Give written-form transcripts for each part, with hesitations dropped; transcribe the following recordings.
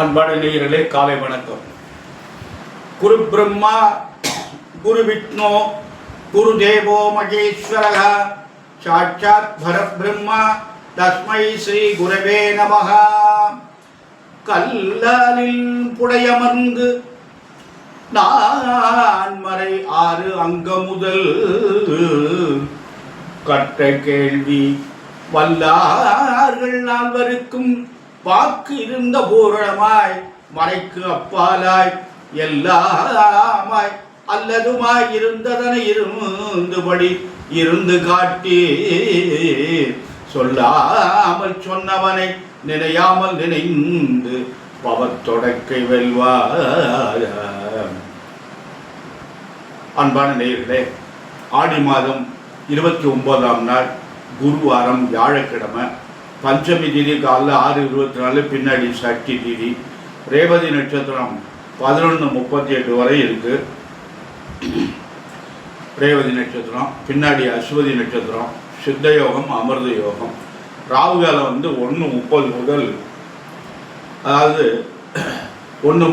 அன்பான நேயர்களே, காலை வணக்கம். குரு பிரம்மா, குரு விஷ்ணு, குரு தேவோ மகேஸ்வரः, சாட்சாத் பரபிரம்மா, தஸ்மை ஸ்ரீ குரவே நமः. கல்லாலில் புடையமர்ந்து நான்மறை 6 அங்கமுதல் கற்ற கேள்வி வல்லார்கள் நால்வருக்கும் வாக்கு இருந்த பூரணமாய் மறைக்கு அப்பாலாய் எல்லாமாய் அல்லதுமாய் இருந்ததனை இருந்தபடி இருந்து காட்டி சொல்லாமல் சொன்னவனை நினையாமல் நினைந்து பவத்தொடக்கை வெல்வார். அன்பான நேயர்களே, ஆடி மாதம் 29ஆம் நாள் குருவாரம், வியாழக்கிழமை, பஞ்சமி திதி காலைல 6:24, பின்னாடி சஷ்டி திதி. ரேவதி நட்சத்திரம் 11:38 வரை இருக்கு. ரேவதி நட்சத்திரம் பின்னாடி அஸ்வதி நட்சத்திரம், சித்த யோகம், அமிர்த யோகம். ராகுகாலம் 1:30 முதல், அதாவது 1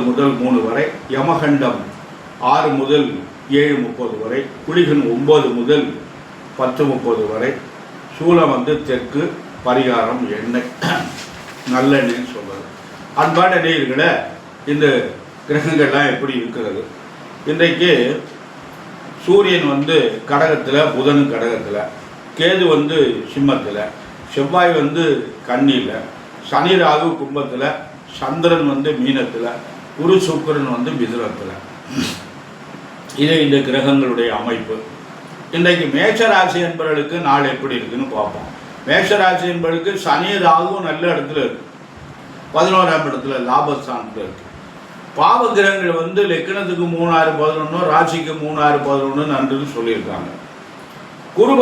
முதல் 3 வரை. யமகண்டம் 6 முதல் 7:30 வரை. குளிகன் 9 முதல் 10:30 வரை. சூலம் தெற்கு, பரிகாரம் எண்ணெய், நல்லெண்ணெய்ன்னு சொல்றது. அன்பான நேயர்களே, இந்த கிரகங்கள்லாம் எப்படி இருக்கிறது? இன்றைக்கு சூரியன் கடகத்தில், புதன் கடகத்தில், கேது சிம்மத்தில், செவ்வாய் கன்னியில், சனி ராகு கும்பத்தில், சந்திரன் மீனத்தில், குரு சுக்கிரன் மிதுனத்தில். இது இந்த கிரகங்களுடைய அமைப்பு. இன்றைக்கு மேஷராசி என்பவர்களுக்கு நாள் எப்படி இருக்குன்னு பார்ப்போம். மேஷராசி என்பவர்களுக்கு சனி ராகுவும் நல்ல இடத்துல இருக்கு, 11ஆம் இடத்துல லாபஸ்தானத்தில் இருக்கு. பாவ கிரகங்கள் லெக்கணத்துக்கு 3, 6, 11, ராசிக்கு 3, 6, 11 நன்றுன்னு சொல்லியிருக்காங்க. குரு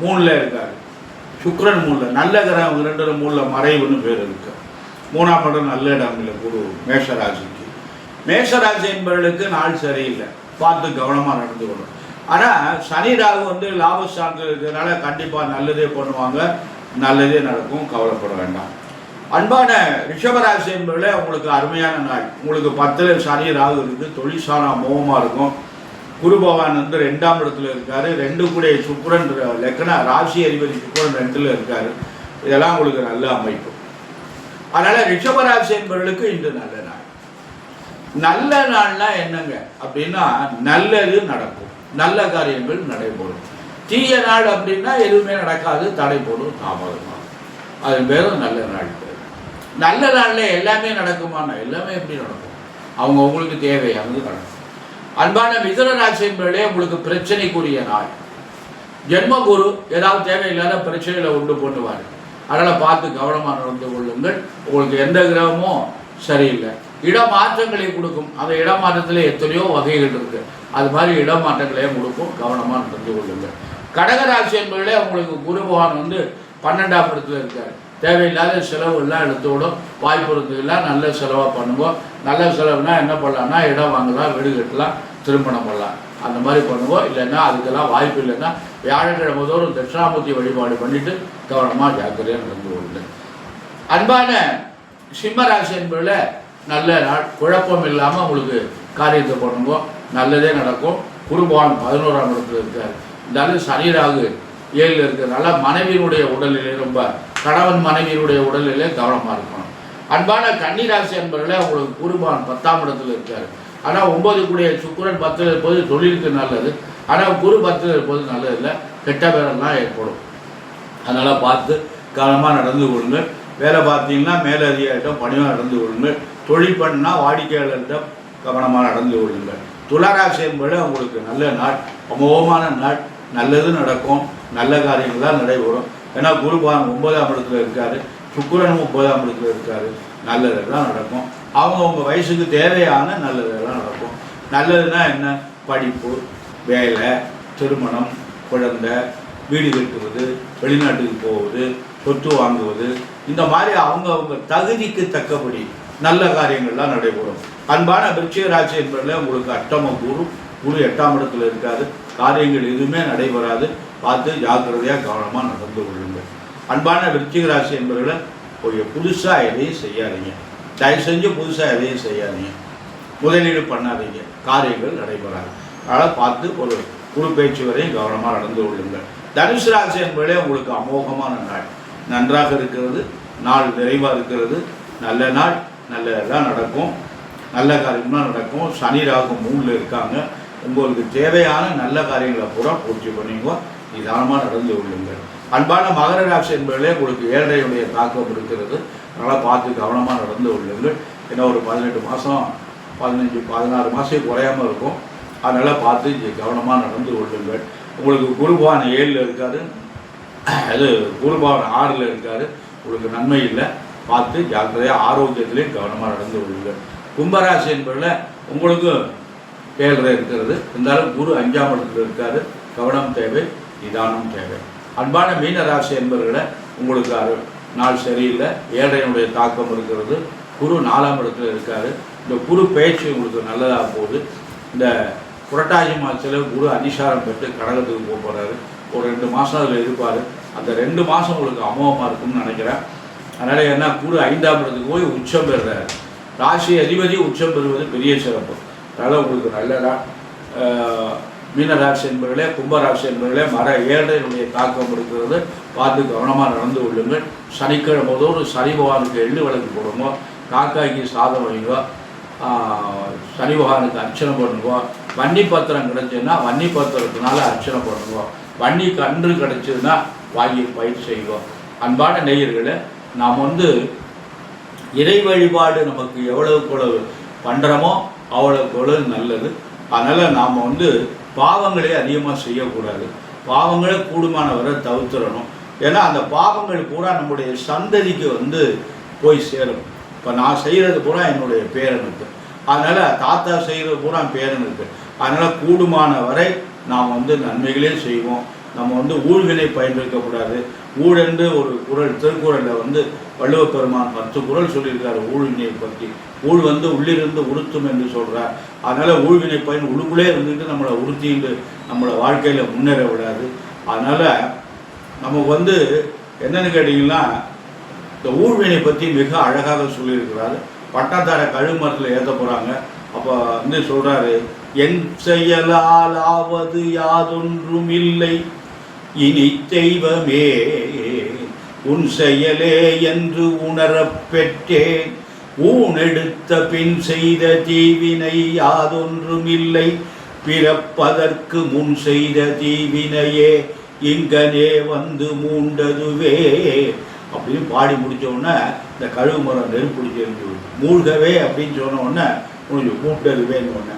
3ல் இருக்காரு, சுக்கிரன் 3ல், நல்ல கிரகம் 2 3ல் மறைவுன்னு பேர் இருக்கு. 3ஆம் இடம் நல்ல இடம் இல்லை குரு மேஷராசிக்கு. மேஷராசி என்பவர்களுக்கு நாள் சரியில்லை, பார்த்து கவனமாக நடந்து கொள்ளும். ஆனால் சனி ராகு லாபஸ்தானத்தில் இருக்கிறதுனால கண்டிப்பாக நல்லதே பண்ணுவாங்க, நல்லதே நடக்கும், கவலைப்பட வேண்டாம். அன்பான ரிஷபராசி என்பவர்களே, உங்களுக்கு அருமையான நாள். உங்களுக்கு 10ல் சனி ராகு இருக்குது, தொழிற்சாலை அமோகமாக இருக்கும். குரு பகவான் 2ஆம் இடத்துல இருக்காரு, 2 கூட சுக்கிரன், லக்ன ராசி அதிபதி சுக்கிரன் 2ல் இருக்காரு. இதெல்லாம் உங்களுக்கு நல்ல அமைப்பு. அதனால ரிஷபராசி என்பவர்களுக்கு இன்று நல்ல நாள். நல்ல நாள்னா என்னங்க அப்படின்னா, நல்லது நடக்கும், நல்ல காரியங்கள் நடைபெறும். தீய நாள் அப்படின்னா எதுவுமே நடக்காது, தடைபடும், தாமதமாகும். அது பேரும் நல்ல நாள் பேர். நல்ல நாளில் எல்லாமே நடக்குமானா, எல்லாமே எப்படி நடக்கும்? அவங்களுக்கு தேவையானது நடக்கும். அன்பான மிதுன ராசி என்பவர்களே, உங்களுக்கு பிரச்சனைக்குரிய நாள். ஜென்மகுரு ஏதாவது தேவையில்லாத பிரச்சனைகளை உண்டு பண்ணுவார். அதனால் பார்த்து கவனமாக நடந்து கொள்ளுங்கள். உங்களுக்கு எந்த கிரகமும் சரியில்லை. இடமாற்றங்களை கொடுக்கும். அந்த இடமாற்றத்தில் எத்தனையோ வகைகள் இருக்கு. அது மாதிரி இடமாற்றங்களையும் கொடுக்கும், கவனமாக நடந்து கொள்ளுங்கள். கடகராசி என்பவர்களே, உங்களுக்கு குரு பகவான் 12ஆம் இடத்துல இருக்கார். தேவையில்லாத செலவுகள்லாம் எடுத்துவிடும். வாய்ப்பு இருந்ததுலாம் நல்ல செலவாக பண்ணுவோம். நல்ல செலவுனா என்ன பண்ணலாம்னா, இடம் வாங்கலாம், வீடு கட்டலாம், திருமணம் பண்ணலாம், அந்த மாதிரி பண்ணுவோம். இல்லைன்னா அதுக்கெல்லாம் வாய்ப்பு இல்லைன்னா வியாழக்கிழமை தோறும் தட்சிணாமூர்த்தி வழிபாடு பண்ணிட்டு கவனமாக ஜாக்கிரதையாக நடந்து கொள்ளுங்கள். அன்பான சிம்மராசி என்பதில் நல்ல நாள், குழப்பம் இல்லாமல் உங்களுக்கு காரியத்தை பண்ணுவோம், நல்லதே நடக்கும். குரு பகவான் 11ஆம் இடத்துல இருக்கார். இருந்தாலும் சனி ராகு 7ல் இருக்கிறதுனால மனைவியினுடைய உடல்நிலை, ரொம்ப கணவன் மனைவியினுடைய உடல்நிலை கவனமாக இருக்கணும். அன்பான கன்னிராசி என்பவர்களே, உங்களுக்கு குரு பகவான் 10ஆம் இடத்துல இருக்கார். ஆனால் 9 கூடிய சுக்கிரன் 10ல் இருப்பது தொழிலுக்கு நல்லது. ஆனால் குரு 10ல் இருப்பது நல்லதில்லை, கெட்ட பேரெல்லாம் ஏற்படும். அதனால் பார்த்து கவனமாக நடந்து கொள்ளுங்கள். வேலை பார்த்தீங்கன்னா மேலதிகாரிடம் பணியாக நடந்து கொள்ளுங்கள். தொழில் பண்ணால் வாடிக்கையாளர்களிடம் கவனமாக நடந்து கொள்ளுங்கள். துளாராசி என்பது உங்களுக்கு நல்ல நாள், அமோகமான நாள், நல்லது நடக்கும், நல்ல காரியங்கள் தான் நடைபெறும். ஏன்னா குரு பகவான் 9ஆம் இடத்துல இருக்காரு, சுக்கிரன் 9ஆம் இடத்துல இருக்காரு, நல்லதெல்லாம் நடக்கும். அவங்கவுங்க வயசுக்கு தேவையான நல்லதெல்லாம் நடக்கும். நல்லதுன்னா என்ன? படிப்பு, வேலை, திருமணம், குழந்தை, வீடு கட்டுவது, வெளிநாட்டுக்கு போவது, சொத்து வாங்குவது, இந்த மாதிரி அவங்கவுங்க தகுதிக்கு தக்கபடி நல்ல காரியங்கள்லாம் நடைபெறும். அன்பான விருச்சிக ராசி என்பதில் உங்களுக்கு அஷ்டம குரு 8ஆம் இடத்துல இருக்காரு. காரியங்கள் எதுவுமே நடைபெறாது. பார்த்து ஜாக்கிரதையாக கவனமாக நடந்து கொள்ளுங்கள். அன்பான விருச்சிக ராசி என்பவர்களை புதுசாக எதையும் செய்யாதீங்க. தயவு செஞ்சு புதுசாக எதையும் செய்யாதீங்க, முதலீடு பண்ணாதீங்க, காரியங்கள் நடைபெறாது. அதனால் பார்த்து ஒரு குரு பேச்சு வரையும் கவனமாக நடந்து கொள்ளுங்கள். தனுசு ராசி என்பதே உங்களுக்கு அமோகமான நாள், நன்றாக இருக்கிறது, நாள் நிறைவாக இருக்கிறது, நல்ல நாள், நல்லதெல்லாம் நடக்கும், நல்ல காரியம்லாம் நடக்கும். சனி ராகு 3ல் இருக்காங்க. உங்களுக்கு தேவையான நல்ல காரியங்களை பூரா பூர்த்தி பண்ணிங்க, நிதானமாக நடந்து கொள்ளுங்கள். அன்பான மகர ராசி என்பதிலே உங்களுக்கு ஏழரையுடைய தாக்கம் இருக்கிறது. அதனால் பார்த்து கவனமாக நடந்து கொள்ளுங்கள். ஏன்னா ஒரு 18 மாதம் 15-16 மாதம் குறையாமல் இருக்கும். அதனால் பார்த்து கவனமாக நடந்து கொள்ளுங்கள். உங்களுக்கு குருபவான் 7ல் இருக்கார், அது குருபவான் 6ல் இருக்கார். உங்களுக்கு நன்மை இல்லை, பார்த்து ஜாக்கிரதையாக ஆரோக்கியத்திலையும் கவனமாக நடந்து கொள்ளுங்கள். கும்பராசி என்பதில் உங்களுக்கு 7ல் இருக்கிறது, இருந்தாலும் குரு 5ஆம் இடத்துல இருக்கார். கவனம் தேவை, நிதானம் தேவை. அன்பான மீன ராசி என்பவர்களை உங்களுக்கு நாள் சரியில்லை, ஏழையினுடைய தாக்கம் இருக்கிறது. குரு 4ஆம் இடத்துல இருக்கார். இந்த குரு பேச்சு உங்களுக்கு நல்லதாக போகுது. இந்த புரட்டாசி மாதத்தில் குரு அதிசாரம் பெற்று கடகத்துக்கு போக போகிறாரு. ஒரு 2 மாதம் அதில் இருப்பார். அந்த 2 மாதம் உங்களுக்கு அமோகமாக இருக்கும்னு நினைக்கிறேன். அதனால் என்ன, குரு 5ஆம் இடத்துக்கு போய் உச்சம் பெறுறாரு. ராசி அதிபதி உச்சம் பெறுவது பெரிய சிறப்பு. அதனால் உங்களுக்கு நல்லதா. மீனராசி என்பவர்களே, கும்பராசி என்பவர்களே, மர ஏழையினுடைய தாக்கம் இருக்கிறது. பார்த்து கவனமாக நடந்து கொள்ளுங்கள். சனிக்கிழமை ஒரு சனி பகவானுக்கு எள்ளு விளக்கு போடுங்க, காக்காய்க்கு சாதம் வைங்க, சனி பகவானுக்கு அர்ச்சனை பண்ணுங்க. வன்னி பத்திரம் கிடைச்சதுன்னா வன்னி பத்திரத்தினால அர்ச்சனை பண்ணுங்க. வன்னி கன்று கிடைச்சதுன்னா வாங்கி பயிர் செய்வோம். அன்பான நேயர்களே, நாம் இறை வழிபாடு நமக்கு எவ்வளவு பண்ணுறோமோ அவ்வளவு நல்லது. அதனால் நாம் பாவங்களே அதிகமாக செய்யக்கூடாது. பாவங்களே கூடுமானவரை தவிர்த்துடணும். ஏன்னா அந்த பாவங்கள் பூரா நம்முடைய சந்ததிக்கு போய் சேரும். இப்போ நான் செய்கிறது பூரா என்னுடைய பேரனுக்கு, அதனால் தாத்தா செய்கிறது பூரா பேரனுக்கு. அதனால் கூடுமான வரை நாம் நன்மைகளே செய்வோம். நம்ம ஊழ்வினை பயன்படுத்தக்கூடாது. ஊழென்று ஒரு குறள் திருக்குறளில் வள்ளுவ பெருமான் 10 குறள் சொல்லியிருக்காரு ஊழ்வினை பற்றி. ஊழ் உள்ளிருந்து உறுத்தும் என்று சொல்கிறார். அதனால் ஊழ்வினை பயன் உள்ளுக்குள்ளே இருந்துட்டு நம்மளை உறுத்திட்டு நம்மளை வாழ்க்கையில் முன்னேற விடாது. அதனால் நமக்கு என்னென்னு கேட்டிங்கன்னா, இந்த ஊழ்வினை பற்றி மிக அழகாக சொல்லியிருக்கிறாரு. பட்டாத்தார கழுமரத்தில் ஏற்ற போகிறாங்க. அப்போ சொல்கிறாரு, என் செயலால் ஆவது யாதொன்றும் இல்லை, இனி தெய்வமே உன் செயலே என்று உணரப் பெற்றேன். ஊனெடுத்த பின் செய்த தீவினை யாதொன்றும் இல்லை, பிறப்பதற்கு முன் செய்த தீவினையே இங்கனே மூண்டதுவே அப்படின்னு பாடி முடித்தோடனே இந்த கழுவு மரம் நெருப்பிடிச்சு எரிஞ்சு மூழ்கவே அப்படின்னு சொன்ன உடனே முடிஞ்சு மூண்டதுவேன்னு ஒன்று.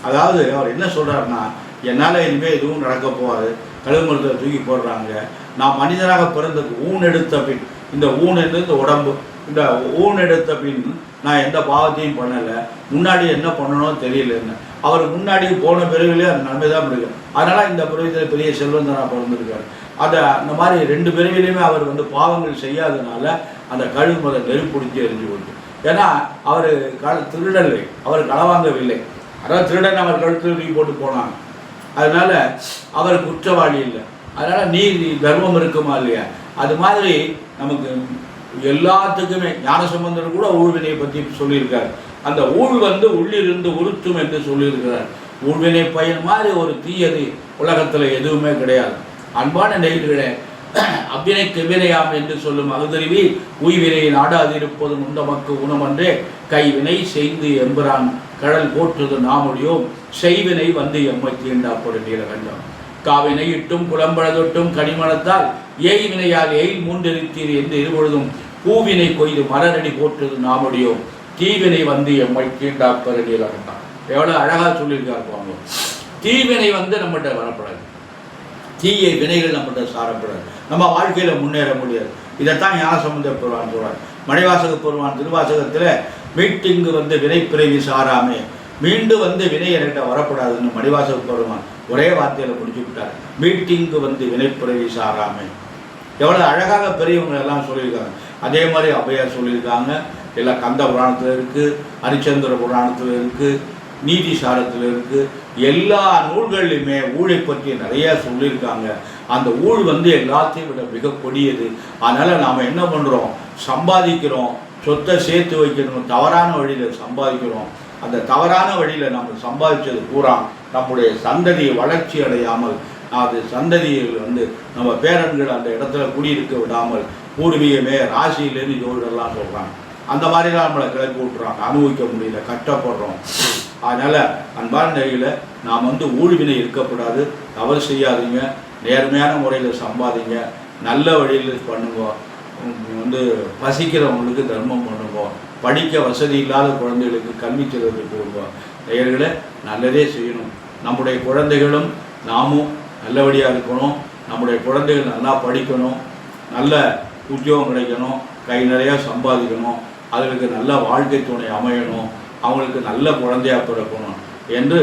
அதாவது அவர் என்ன சொல்கிறாருன்னா, என்னால் இனிமேல் எதுவும் நடக்க போகாது, கழுவு மரத்தை தூக்கி போடுறாங்க. நான் மனிதனாக பிறந்தது ஊன் எடுத்த பின், இந்த ஊன் என்று இந்த உடம்பு, இந்த ஊன் எடுத்த பின் நான் எந்த பாவத்தையும் பண்ணலை, முன்னாடி என்ன பண்ணணும் தெரியலன்னு. அவர் முன்னாடி போன பிறவிலே அந்த நன்மை தான் பிடிக்கும். அதனால் இந்த பிறவியில் பெரிய செல்வந்தனாக பிறந்திருக்காரு. அந்த மாதிரி 2 பிறவிலையுமே அவர் பாவங்கள் செய்யாதனால அந்த கழுவு மரம் நெருப்பிடிச்சு எரிஞ்சு போச்சு. ஏன்னா அவர் திருடலை, அவர் களவாங்கவில்லை. அதாவது திருடன் அவர் கழுத்து போட்டு போனாங்க. அதனால் அவர் குற்றவாளி இல்லை. அதனால் நீதி தர்மம் இருக்குமா இல்லையா? அது மாதிரி நமக்கு எல்லாத்துக்குமே ஞானசம்பந்தர் கூட ஊழ்வினை பற்றி சொல்லியிருக்கார். அந்த ஊழ் உள்ளிருந்து உறுத்தும் என்று சொல்லியிருக்கிறார். ஊழ்வினை பயன் மாதிரி ஒரு தீயது உலகத்தில் எதுவுமே கிடையாது. அன்பான நேயர்களே, அவ்வினைக்கு வினையாம் என்று சொல்லும் அகுதறிவி உய்வினை நாடாதிருப்பதும் உண்டமக்கு உணமன்றே, கைவினை செய்து எம்புரான் கடல் போற்றுது நாமுடியோம், செய்வினை எம்மை தீண்டாப்படு நீலகண்டம். காவினை இட்டும் குளம்பழதொட்டும் கனிமணத்தால் ஏய்வினையால் எயில் மூன்றெரித்தீர் என்று இருபொழுதும் பூவினை கொய்து மலரடி போற்றுது நாமுடியோம், தீவினை எம்மை தீண்டாப்படு நீலகண்டம். எவ்வளோ அழகாக சொல்லியிருக்காரு பாருங்க. தீவினை நம்மகிட்ட வரப்படாது, தீய வினைகள் நம்மகிட்ட சாரப்படாது, நம்ம வாழ்க்கையில் முன்னேற முடியாது. இதைத்தான் ஞானசம்பந்த பெருமான் சொல்கிறார். மணிவாசக பெருமான் திருவாசகத்தில் மீட்டிங்கு வினைப்பிறவி சாராமே, மீண்டும் வினை என்கிட்ட வரப்படாதுன்னு மணிவாசக பெருமான் ஒரே வார்த்தையில் முடிச்சு விட்டார். மீட்டிங்கு வினைப்பிறவி சாராமே. எவ்வளோ அழகாக பெரியவங்க எல்லாம் சொல்லியிருக்காங்க. அதே மாதிரி அபையார் சொல்லியிருக்காங்க. எல்லாம் கந்த புராணத்தில் இருக்குது, ஹரிச்சந்திர புராணத்தில் இருக்குது, நீதி சாரத்தில் இருக்குது. எல்லா நூல்கள்லையுமே ஊழை பற்றி நிறைய சொல்லியிருக்காங்க. அந்த ஊழ் எல்லாத்தையும் விட மிக கொடியது. அதனால் நாம் என்ன பண்ணுறோம், சம்பாதிக்கிறோம், சொத்தை சேர்த்து வைக்கணும், தவறான வழியில் சம்பாதிக்கிறோம். அந்த தவறான வழியில் நம்ம சம்பாதிச்சது பூரா நம்முடைய சந்ததியை வளர்ச்சி அடையாமல், அது சந்ததியில் நம்ம பேரன்கள் அந்த இடத்துல குடியிருக்க விடாமல், பூர்வீகமே ராசியிலேருந்து ஜோதிடர்லாம் சொல்கிறாங்க, அந்த மாதிரிலாம் நம்மளை கிளப்பி விட்டுறாங்க. அனுபவிக்க முடியல, கஷ்டப்படுறோம். அதனால் அன்பான நிலையில் நாம் ஊழ்வினை இருக்கக்கூடாது. தவறு செய்யாதீங்க, நேர்மையான முறையில் சம்பாதிங்க, நல்ல வழியில் பண்ணுங்க. பசிக்கிறவங்களுக்கு தர்மம் பண்ணுங்க, படிக்க வசதி இல்லாத குழந்தைகளுக்கு கல்வி செலவு கொடுங்க. நேயர்களே, நல்லதே செய்யணும். நம்முடைய குழந்தைகளும் நாமும் நல்லபடியாக இருக்கணும். நம்முடைய குழந்தைகள் நல்லா படிக்கணும், நல்ல உத்தியோகம் கிடைக்கணும், கை நிறையா சம்பாதிக்கணும், அவர்களுக்கு நல்ல வாழ்க்கை துணை அமையணும், அவங்களுக்கு நல்ல குழந்தையாக பிறக்கணும் என்று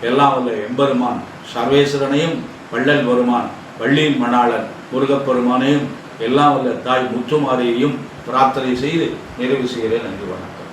எல்லாம் வல்ல எம்பெருமான் சர்வேஸ்வரனையும் வள்ளல் பெருமான் வள்ளியின் மணாளன் முருகப்பெருமானையும் எல்லாம் வல்ல தாய் முத்துமாரியையும் பிரார்த்தனை செய்து நிறைவு செய்கிறேன். நன்றி, வணக்கம்.